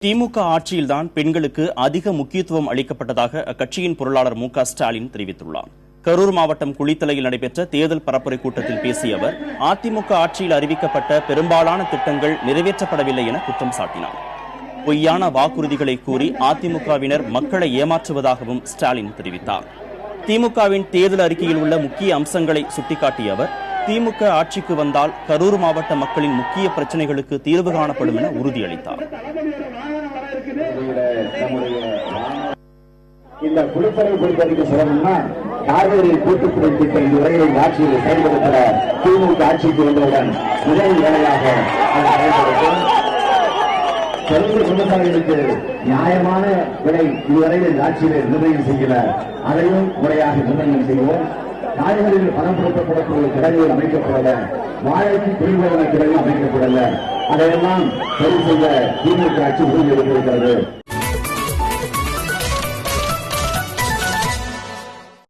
திமுக ஆட்சியில்தான் பெண்களுக்கு அதிக முக்கியத்துவம் அளிக்கப்பட்டதாக அக்கட்சியின் பொருளாளர் மு க ஸ்டாலின் தெரிவித்துள்ளார். கரூர் மாவட்டம் குளித்தலையில் நடைபெற்ற தேர்தல் பரப்புரை கூட்டத்தில் பேசிய அவர், அதிமுக ஆட்சியில் அறிவிக்கப்பட்ட பெரும்பாலான திட்டங்கள் நிறைவேற்றப்படவில்லை என குற்றம் சாட்டினார். பொய்யான வாக்குறுதிகளை கூறி அதிமுகவினர் மக்களை ஏமாற்றுவதாகவும் ஸ்டாலின் தெரிவித்தார். திமுகவின் தேர்தல் அறிக்கையில் உள்ள முக்கிய அம்சங்களை சுட்டிக்காட்டிய அவர், திமுக ஆட்சிக்கு வந்தால் கரூர் மாவட்ட மக்களின் முக்கிய பிரச்சனைகளுக்கு தீர்வு காணப்படும் என உறுதியளித்தார். இந்த குளித்தலை பொறுத்தவரைக்கு சொல்லணும்னா, காவிரி கூட்டுக்குடி திட்டம் இதுவரையில் ஆட்சியில் செயல்படுத்த திமுக ஆட்சிக்கு வந்தவுடன் முதல் வேலையாக விவசாயிகளுக்கு நியாயமான விலை இதுவரையில் ஆட்சியில் நிர்ணயம் செய்யல, அதையும் முறையாக நிர்ணயம் செய்வோம். காய்கறிகள் பணப்படுத்தப்படக்கூடிய கிடங்குகள் அமைக்கப்படல, வாழைக்கு குடிநீர் கிடங்கு அமைக்கப்படல, அதையெல்லாம் சரி செய்ய திமுக ஆட்சி உறுதி எடுத்திருக்கிறது.